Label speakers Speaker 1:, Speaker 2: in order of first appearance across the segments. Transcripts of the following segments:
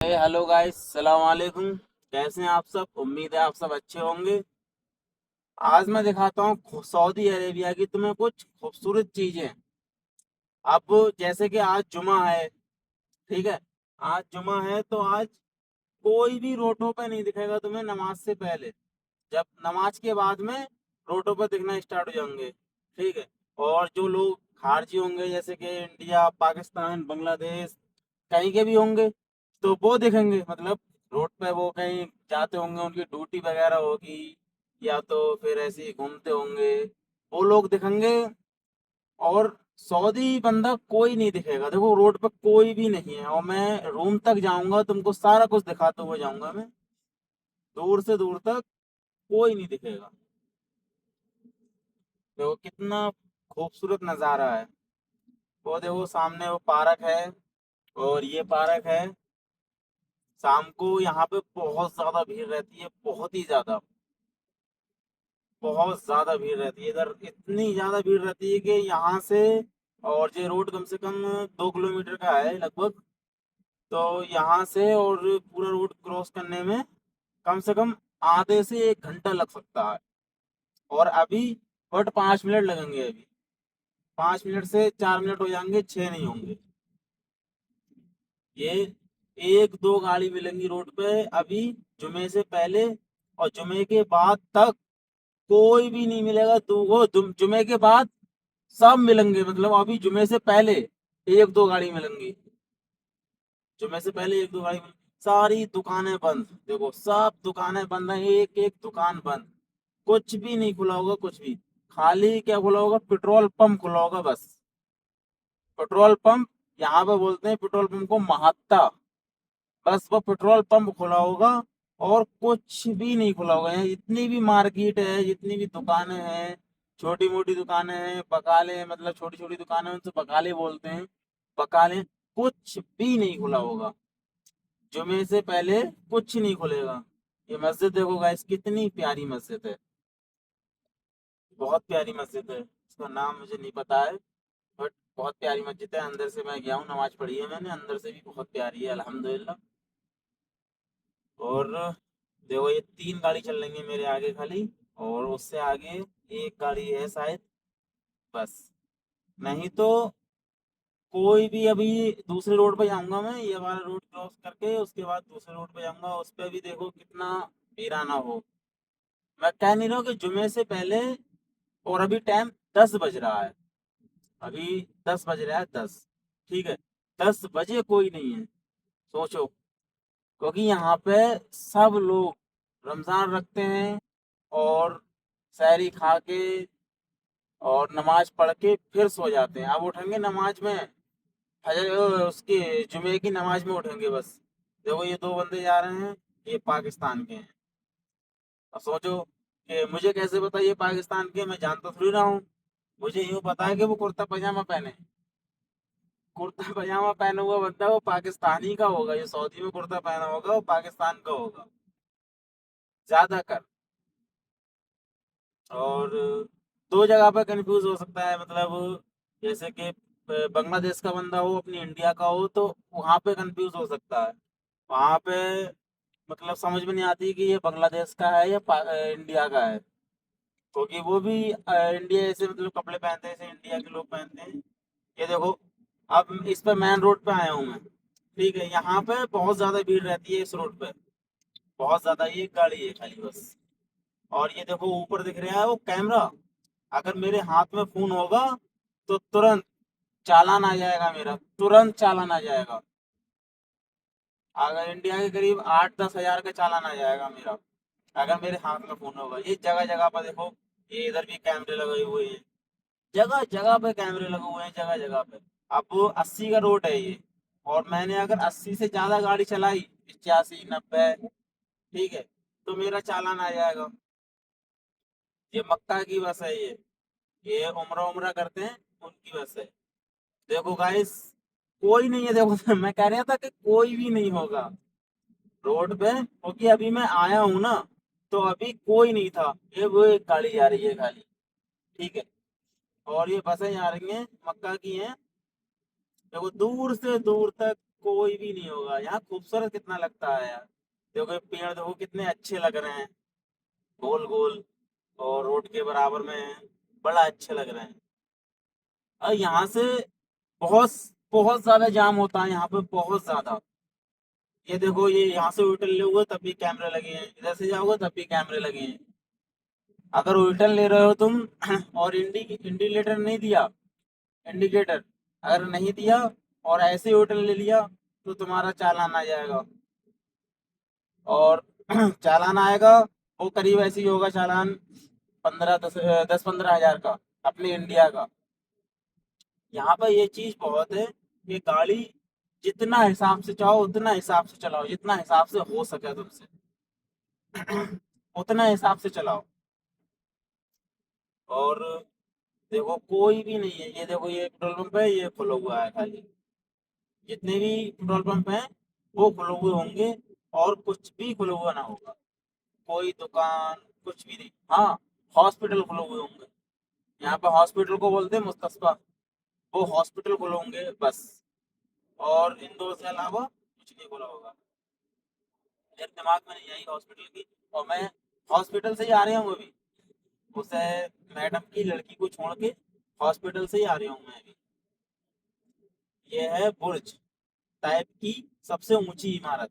Speaker 1: Hello guys, सलाम वालेकुम। कैसे हैं आप सब? उम्मीद है आप सब अच्छे होंगे। आज मैं दिखाता हूँ सऊदी अरेबिया की तुम्हें कुछ खूबसूरत चीजें। अब जैसे कि आज जुमा है, ठीक है। आज जुमा है तो आज कोई भी रोडों पे नहीं दिखेगा तुम्हें नमाज से पहले। जब नमाज के बाद में रोडों पर दिखना स्टार्ट हो जाएंगे, ठीक है। और जो लोग खारजी होंगे जैसे कि इंडिया, पाकिस्तान, बांग्लादेश, कहीं के भी होंगे तो वो दिखेंगे। मतलब रोड पे वो कहीं जाते होंगे, उनकी ड्यूटी वगैरह होगी, या तो फिर ऐसे ही घूमते होंगे, वो लोग दिखेंगे। और सऊदी बंदा कोई नहीं दिखेगा, देखो रोड पे कोई भी नहीं है। और मैं रूम तक जाऊंगा, तुमको सारा कुछ दिखाते हुए जाऊंगा मैं। दूर से दूर तक कोई नहीं दिखेगा। देखो कितना खूबसूरत नज़ारा है। वो देखो सामने वो पार्क है, और ये पार्क है। शाम को यहाँ पे बहुत ज्यादा भीड़ रहती है, बहुत ही ज्यादा, बहुत ज्यादा भीड़ रहती है। इधर इतनी ज्यादा भीड़ रहती है कि यहाँ से, और ये रोड कम से कम 2 किलोमीटर का है लगभग। तो यहाँ से और पूरा रोड क्रॉस करने में कम से कम आधे से 1 घंटा लग सकता है। और अभी बट 5 मिनट लगेंगे अभी। 5 मिनट से 4 मिनट हो जाएंगे, 6 नहीं होंगे। ये एक दो गाड़ी मिलेंगी रोड पे अभी, जुमे से पहले। और जुमे के बाद तक कोई भी नहीं मिलेगा। तो वो जुमे के बाद सब मिलेंगे, मतलब अभी जुमे से पहले एक दो गाड़ी मिलेंगी। जुमे से पहले एक दो गाड़ी सारी दुकानें बंद। देखो सब दुकानें बंद हैं, एक एक दुकान बंद। कुछ भी नहीं खुला होगा, कुछ भी। खाली क्या खुला होगा? पेट्रोल पंप खुला होगा बस। पेट्रोल पंप, यहाँ पे बोलते हैं पेट्रोल पंप को महत्ता। बस वो पेट्रोल पंप खुला होगा, और कुछ भी नहीं खुला होगा। यहाँ जितनी भी मार्केट है, जितनी भी दुकानें हैं, छोटी मोटी दुकानें हैं, बकाले हैं, मतलब छोटी छोटी दुकानें हैं, उनसे बकाले बोलते हैं। बकाले, कुछ भी नहीं खुला होगा जुमे से पहले। कुछ नहीं खुलेगा। ये मस्जिद देखो गाइस, कितनी प्यारी मस्जिद है। बहुत प्यारी मस्जिद है। इसका नाम मुझे नहीं पता है, बट बहुत प्यारी मस्जिद है। अंदर से मैं गया हूँ, नमाज पढ़ी है मैंने, अंदर से भी बहुत प्यारी है अल्हम्दुलिल्लाह। और देखो ये 3 गाड़ी चल रही है मेरे आगे खाली, और उससे आगे एक गाड़ी है शायद, बस। नहीं तो कोई भी, अभी दूसरे रोड पे जाऊंगा मैं, ये वाला रोड क्रॉस करके उसके बाद दूसरे रोड पे जाऊंगा, उस पे भी देखो कितना वीराना हो। मैं कह नहीं रहा हूँ कि जुमे से पहले। और अभी टाइम 10 बज रहा है, अभी 10 बज रहा है, 10। ठीक है, 10 बजे कोई नहीं है। सोचो, क्योंकि यहाँ पे सब लोग रमजान रखते हैं, और सहरी खा के और नमाज पढ़ के फिर सो जाते हैं। अब उठेंगे नमाज में, फजर उसकी जुमे की नमाज में उठेंगे बस। देखो ये दो बंदे जा रहे हैं, ये पाकिस्तान के हैं। अब सोचो कि मुझे कैसे पता ये पाकिस्तान के हैं? मैं जानता थोड़ी ना हूँ। मुझे यूँ पता है कि वो कुर्ता पजामा पहने। कुर्ता पजामा पहना हुआ बंदा वो पाकिस्तानी का होगा, जो सऊदी में कुर्ता पहना होगा वो पाकिस्तान का होगा ज्यादातर। और दो जगह पे कंफ्यूज हो सकता है, मतलब जैसे कि बांग्लादेश का बंदा हो, अपनी इंडिया का हो, तो वहां पे कंफ्यूज हो सकता है। वहां पे मतलब समझ में नहीं आती कि ये बांग्लादेश का है या इंडिया का है। क्योंकि वो भी इंडिया ऐसे मतलब कपड़े पहनते हैं जैसे इंडिया के लोग पहनते हैं। ये देखो, अब इस पे मेन रोड पे आया हूँ मैं, ठीक है। यहाँ पे बहुत ज्यादा भीड़ रहती है इस रोड पे, बहुत ज्यादा। एक गाड़ी है खाली बस। और ये देखो ऊपर दिख रहा है वो कैमरा। अगर मेरे हाथ में फोन होगा तो तुरंत चालान आ जाएगा मेरा, तुरंत चालान आ जाएगा। अगर इंडिया के करीब 8-10 हज़ार का चालान आ जाएगा मेरा, अगर मेरे हाथ में फोन होगा। ये जगह जगह पर देखो, ये इधर भी कैमरे लगे हुए हैं, जगह जगह पे कैमरे लगे हुए हैं, जगह जगह पे। अब वो 80 का रोड है ये, और मैंने अगर 80 से ज्यादा गाड़ी चलाई, 85, 90, ठीक है, तो मेरा चालान आ जाएगा। ये मक्का की बस है ये उम्रा उम्रा करते हैं, उनकी बस है। देखो गाइस, कोई नहीं है। देखो मैं कह रहा था कि कोई भी नहीं होगा रोड पे, क्योंकि अभी मैं आया हूँ ना, तो अभी कोई नहीं था। ये वो एक गाड़ी जा रही है खाली, ठीक है। और ये बसें जा रही हैं, मक्का की हैं। देखो दूर से दूर तक कोई भी नहीं होगा। यहाँ खूबसूरत कितना लगता है यार, देखो ये पेड़ देखो कितने अच्छे लग रहे हैं, गोल गोल, और रोड के बराबर में हैं, बड़ा अच्छे लग रहे हैं। और यहाँ से बहुत बहुत ज्यादा जाम होता है यहाँ पे, बहुत ज्यादा। ये देखो ये यहाँ से उल्टन ले हुए तब भी कैमरे लगे हैं, इधर से जाओगे तब भी कैमरे लगे हैं। अगर उल्टन ले रहे हो तुम और इंडिकेटर नहीं दिया, इंडिकेटर अगर नहीं दिया और ऐसे ही उल्टन ले लिया तो तुम्हारा चालान आ जाएगा। और चालान आएगा, वो करीब ऐसे ही होगा चालान, 10-15 हजार का, अपने इंडिया का। यहाँ पर ये चीज बहुत है कि गाड़ी जितना हिसाब से चाहो उतना हिसाब से चलाओ, जितना हिसाब से हो सके तुमसे उतना हिसाब से चलाओ। और देखो कोई भी नहीं है, ये देखो ये पेट्रोल पंप है, ये खुला हुआ है खाली। जितने भी पेट्रोल पंप हैं वो खुले हुए होंगे, और कुछ भी खुला हुआ ना होगा, कोई दुकान कुछ भी नहीं। हाँ, हॉस्पिटल खुले हुए होंगे, यहाँ पे हॉस्पिटल को बोलते हैं मुस्तशफा, वो हॉस्पिटल खुले होंगे बस। और इन दो से अलावा कुछ नहीं खुला होगा। मेरे दिमाग में नहीं आई हॉस्पिटल की, और मैं हॉस्पिटल से ही आ रहा हूँ अभी, उसे मैडम की लड़की को छोड़ के हॉस्पिटल से ही आ रहा हूँ मैं अभी। ये है बुर्ज टाइप की सबसे ऊंची इमारत,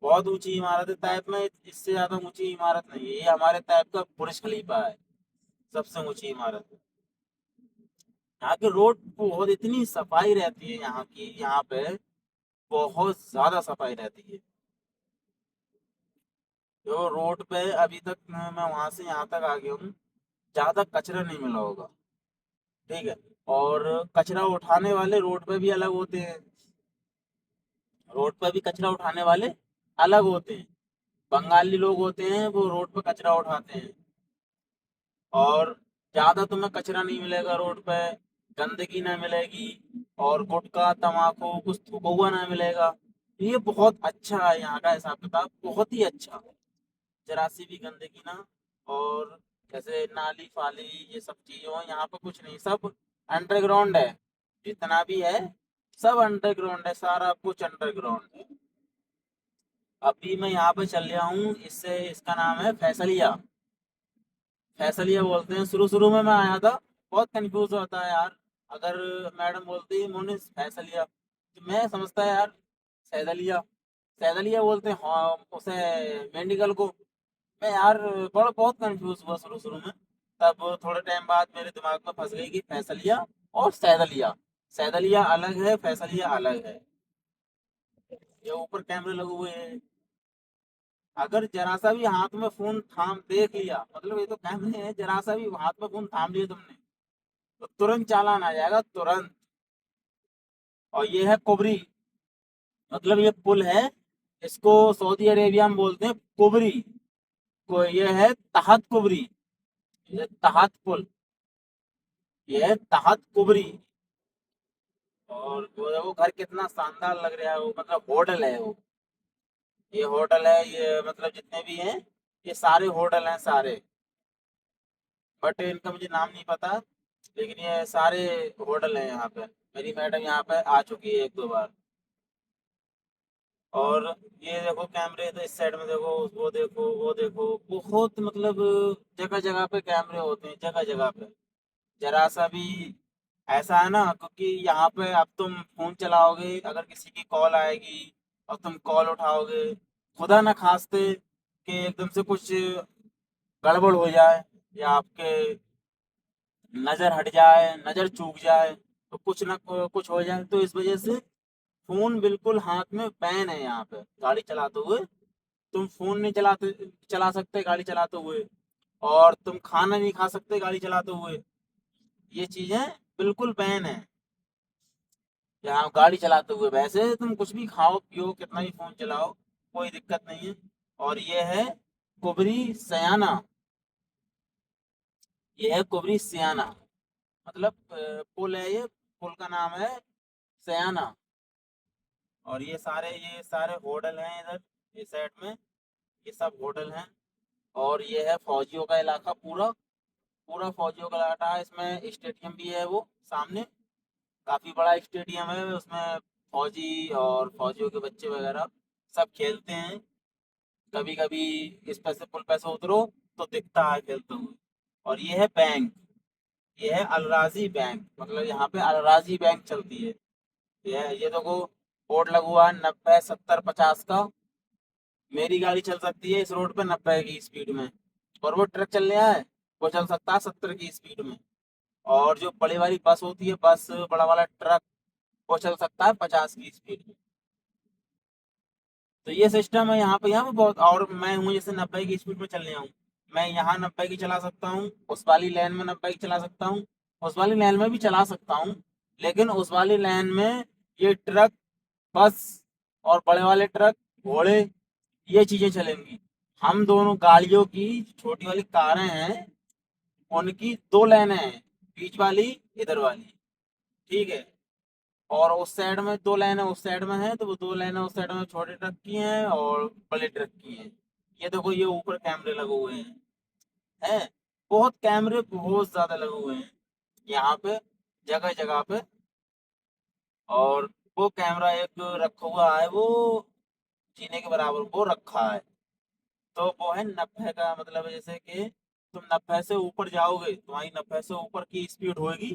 Speaker 1: बहुत ऊंची इमारत है टाइप में, इससे ज्यादा ऊंची इमारत नहीं है, ये हमारे टाइप का बुर्ज खलीफा है, सबसे ऊंची इमारत है। यहाँ के रोड बहुत, इतनी सफाई रहती है यहाँ की, यहाँ पे बहुत ज्यादा सफाई रहती है। जो रोड पे अभी तक मैं वहां से यहाँ तक आ गया हूँ, ज्यादा कचरा नहीं मिला होगा, ठीक है। और कचरा उठाने वाले रोड पे भी अलग होते हैं, रोड पे भी कचरा उठाने वाले अलग होते हैं। बंगाली लोग होते हैं वो रोड पे कचरा उठाते हैं। और ज्यादा तुम्हें कचरा नहीं मिलेगा रोड पे, गंदगी ना मिलेगी, और गुटखा तम्बाकू कुछ थूका हुआ ना मिलेगा। ये बहुत अच्छा है यहाँ का हिसाब किताब, बहुत ही अच्छा, जरा सी भी गंदगी ना। और जैसे नाली फाली ये सब चीजें हो यहाँ पे कुछ नहीं, सब अंडरग्राउंड है, जितना भी है सब अंडरग्राउंड है, सारा कुछ अंडरग्राउंड है। अभी मैं यहाँ पे चल रहा हूँ, इससे इसका नाम है फैसलिया, फैसलिया बोलते हैं। शुरू शुरू में मैं आया था, बहुत कंफ्यूज होता है यार, अगर मैडम बोलती है मोनिस फैसलिया तो मैं समझता है यार सैदलिया, सैदलिया बोलते हैं हाँ उसे, मेडिकल को। मैं यार बड़ा बहुत कंफ्यूज हुआ शुरू शुरू में, तब थोड़े टाइम बाद मेरे दिमाग में फंस गई कि फैसलिया और सैदलिया, सैदलिया अलग है, फैसलिया अलग है। ये ऊपर कैमरे लगे हुए हैं, अगर जरा सा भी हाथ में फोन थाम देख लिया, मतलब ये तो कैमरे हैं, जरा सा भी हाथ में फोन थाम लिया तुमने तो तुरंत चालान आ जाएगा, तुरंत। और ये है कुबरी, मतलब ये पुल है, इसको सऊदी अरेबिया में बोलते हैं कुबरी, को ये है तहत कुबरी, ये तहत पुल, ये है तहत कुबरी। और वो घर कितना शानदार लग रहा है, वो मतलब होटल है वो, ये होटल है, ये मतलब जितने भी हैं ये सारे होटल हैं सारे, बट इनका मुझे नाम नहीं पता, लेकिन ये सारे होटल हैं यहाँ पे। मेरी मैडम यहाँ पे आ चुकी है 1-2 बार। और ये देखो कैमरे, तो इस साइड में देखो, वो देखो वो देखो, बहुत मतलब जगह जगह पे कैमरे होते हैं, जगह जगह पे। जरा सा भी ऐसा है ना, क्योंकि यहाँ पे अब तुम फोन चलाओगे, अगर किसी की कॉल आएगी और तुम कॉल उठाओगे, खुदा ना खास्ते कि एकदम से कुछ गड़बड़ हो जाए, या आपके नजर हट जाए, नजर चूक जाए, तो कुछ ना कुछ हो जाए, तो इस वजह से फोन बिल्कुल हाथ में बैन है यहाँ पे, गाड़ी चलाते हुए तुम फोन नहीं चला सकते गाड़ी चलाते हुए, और तुम खाना नहीं खा सकते गाड़ी चलाते हुए, ये चीजें बिल्कुल बैन है यहाँ गाड़ी चलाते हुए। वैसे तुम कुछ भी खाओ पियो कितना भी फोन चलाओ, कोई दिक्कत नहीं है। और ये है कुबरी सयाना, ये है कुबरी सियाना, मतलब पुल है ये, पुल का नाम है सयाना। और ये सारे होटल हैं इधर, इस साइड में ये सब होटल हैं। और ये है फौजियों का इलाका, पूरा पूरा फौजियों का इलाका है, इसमें स्टेडियम भी है वो सामने, काफ़ी बड़ा स्टेडियम है, उसमें फौजी और फौजियों के बच्चे वगैरह सब खेलते हैं। कभी कभी इस पैसे पुल पैसे उतरो तो दिखता है खेलते हुए। और ये है बैंक, ये है अलराजी बैंक, मतलब यहाँ पे अलराजी बैंक चलती है। ये देखो बोर्ड लगा हुआ है 90 70 50 का। मेरी गाड़ी चल सकती है इस रोड पे 90 की स्पीड में, और वो ट्रक चल रहा है वो चल सकता है 70 की स्पीड में। और जो बड़ी वाली बस होती है, बस बड़ा वाला ट्रक, वो चल सकता है 50 की स्पीड में। तो ये सिस्टम है यहाँ पे बहुत। और मैं हूँ जैसे 90 की स्पीड में चलने आऊँ, मैं यहाँ 90 की चला सकता हूँ, उस वाली लेन में 90 की चला सकता हूँ, उस वाली लेन में भी चला सकता हूँ। लेकिन उस वाली लेन में ये ट्रक, बस और बड़े वाले ट्रक, घोड़े, ये चीजें चलेंगी। हम दोनों गाड़ियों की छोटी वाली कारें हैं, उनकी दो लेनें हैं, बीच वाली इधर वाली, ठीक है। और उस साइड में दो लाइनें उस साइड में है, तो वो दो लाइनें उस साइड में छोटे ट्रक की हैं और बड़े ट्रक की हैं। ये देखो ये ऊपर कैमरे लगे हुए हैं बहुत कैमरे बहुत ज्यादा लगे हुए हैं यहाँ पे, जगह जगह पे। और वो कैमरा एक रखा हुआ है, वो जीने के बराबर वो रखा है। तो वो है 90 का, मतलब जैसे कि तुम 90 से ऊपर जाओगे, तुम्हारी 90 से ऊपर की स्पीड होगी,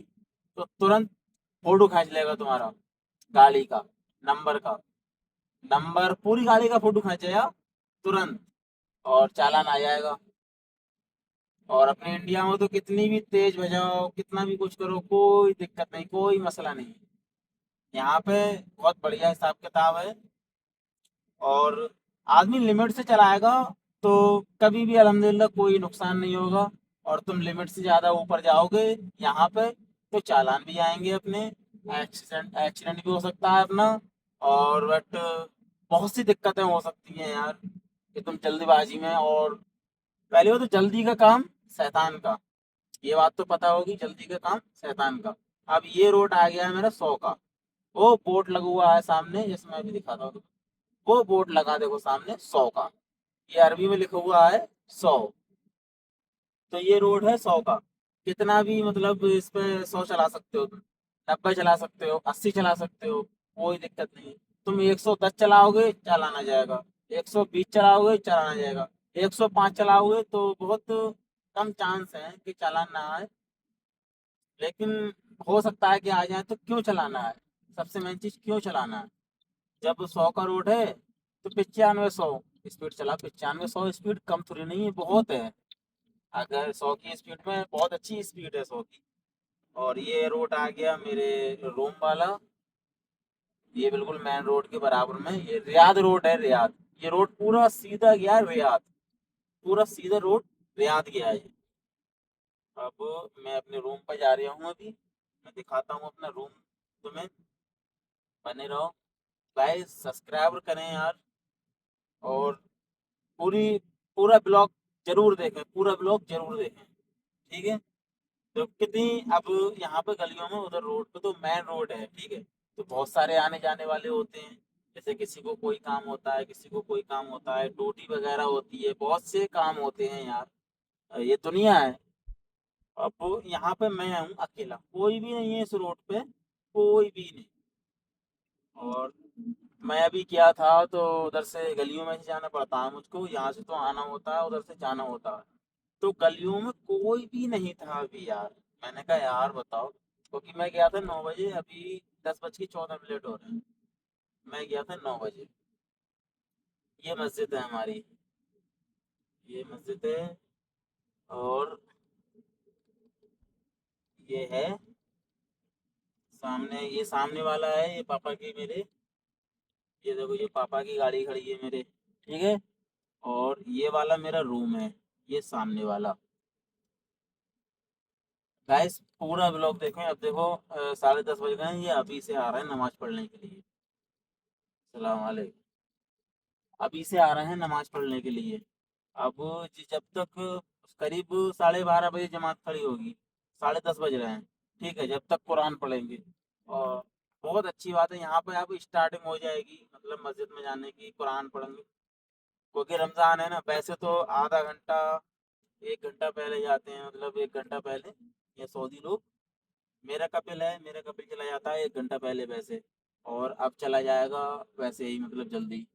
Speaker 1: तो तुरंत फोटो खींच लेगा तुम्हारा गाड़ी का, नंबर का, नंबर पूरी गाड़ी का फोटो खींचेगा तुरंत, और चालान आ जाएगा। और अपने इंडिया में तो कितनी भी तेज बजाओ, कितना भी कुछ करो, कोई दिक्कत नहीं, कोई मसला नहीं। यहाँ पे बहुत बढ़िया हिसाब किताब है। और आदमी लिमिट से चलाएगा तो कभी भी अल्हम्दुलिल्लाह कोई नुकसान नहीं होगा। और तुम लिमिट से ज़्यादा ऊपर जाओगे यहाँ पे तो चालान भी आएंगे अपने, एक्सीडेंट एक्सीडेंट भी हो सकता है अपना। और बट बहुत सी दिक्कतें हो सकती हैं यार, कि तुम जल्दबाजी में। और पहले वो तो जल्दी का काम शैतान का, ये बात तो पता होगी, जल्दी का काम शैतान का। अब ये रोड आ गया है मेरा 100 का, वो बोर्ड लगा हुआ है सामने, जैसे मैं अभी दिखाता हूँ, वो बोर्ड लगा देखो सामने 100 का, ये अरबी में लिखा हुआ है 100। तो ये रोड है 100 का। कितना भी मतलब इस पे 100 चला सकते हो तुम, 90 चला सकते हो, 80 चला सकते हो, कोई दिक्कत नहीं। तुम 110 चलाओगे चालान आ जाएगा, 120 चलाओगे चालान आ जाएगा, 105 चलाओगे तो बहुत कम चांस है कि चालान ना आए। लेकिन हो सकता है कि आ जाए, तो क्यों चलाना है? सबसे मेन चीज क्यों चलाना है? जब 100 का रोड है तो 95 100 स्पीड चला, 95 100 स्पीड कम थोड़ी नहीं है, बहुत है। अगर 100 की स्पीड में बहुत अच्छी स्पीड है 100 की। और ये रोड आ गया मेरे रूम वाला, ये बिल्कुल मेन रोड के बराबर में, ये रियाद रोड है, रियाद। ये रोड पूरा सीधा गया है रियाद, पूरा सीधा रोड रियाद गया है। अब मैं अपने रूम पर जा रहा हूँ अभी, मैं दिखाता हूँ अपना रूम तुम्हें। बने रहो, गाइस सब्सक्राइब करें यार। और पूरी पूरा ब्लॉग जरूर देखें, पूरा ब्लॉग जरूर देखें, ठीक है। तो कितनी अब यहाँ पे गलियों में, उधर रोड पे तो मेन रोड है, ठीक है, तो बहुत सारे आने जाने वाले होते हैं। जैसे किसी को कोई काम होता है, किसी को कोई काम होता है, ड्यूटी वगैरह होती है, बहुत से काम होते हैं यार, ये दुनिया है। अब यहाँ पे मैं हूँ अकेला, कोई भी नहीं है इस रोड पे, कोई भी नहीं। और मैं अभी क्या था, तो उधर से गलियों में से जाना पड़ता है मुझको, यहाँ से तो आना होता है, उधर से जाना होता है। तो गलियों में कोई भी नहीं था अभी यार। मैंने कहा यार बताओ, क्योंकि मैं गया था 9 बजे, अभी 10:14 हो रहे हैं, मैं गया था 9 बजे। ये मस्जिद है हमारी, ये मस्जिद है। और ये है सामने, ये सामने वाला है, ये पापा की मेरे, ये देखो ये पापा की गाड़ी खड़ी है मेरे, ठीक है। और ये वाला मेरा रूम है, ये सामने वाला। गाइस पूरा ब्लॉग देखें। अब देखो 10:30 बज गए हैं, ये अभी से आ रहे हैं नमाज पढ़ने के लिए। सलाम वालेकुम। अभी से आ रहे हैं नमाज पढ़ने के लिए। अब जब तक करीब 12:30 बजे जमात खड़ी होगी, 10:30 बज रहे हैं, ठीक है, जब तक कुरान पढ़ेंगे। और बहुत अच्छी बात है, यहाँ पे अब स्टार्टिंग हो जाएगी, मतलब मस्जिद में जाने की, कुरान पढ़ेंगे। क्योंकि रमज़ान है ना, वैसे तो आधा घंटा 1 घंटा पहले जाते हैं, मतलब 1 घंटा पहले ये सऊदी लोग। मेरा कपिल चला जाता है 1 घंटा पहले वैसे, और अब चला जाएगा वैसे ही, मतलब जल्दी।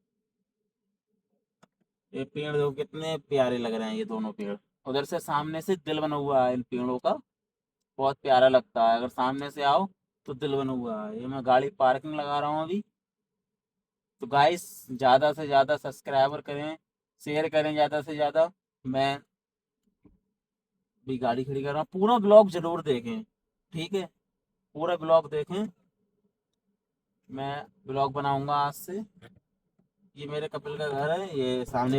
Speaker 1: ये पेड़ देखो कितने प्यारे लग रहे हैं, ये दोनों पेड़। उधर से सामने से दिल बना हुआ है इन पेड़ों का, बहुत प्यारा लगता है। अगर सामने से आओ तो दिल बना हुआ है। ये मैं गाड़ी पार्किंग लगा रहा हूँ अभी। तो गाइस, ज़्यादा से ज़्यादा सब्सक्राइबर करें, शेयर करें ज़्यादा से ज़्यादा। मैं भी गाड़ी खड़ी कर रहा हूँ। पूरा ब्लॉग जरूर देखें, ठीक है? पूरा ब्लॉग देखें। मैं ब्लॉग बनाऊंगा आज से। ये मेरे कपिल का घर है, ये सामने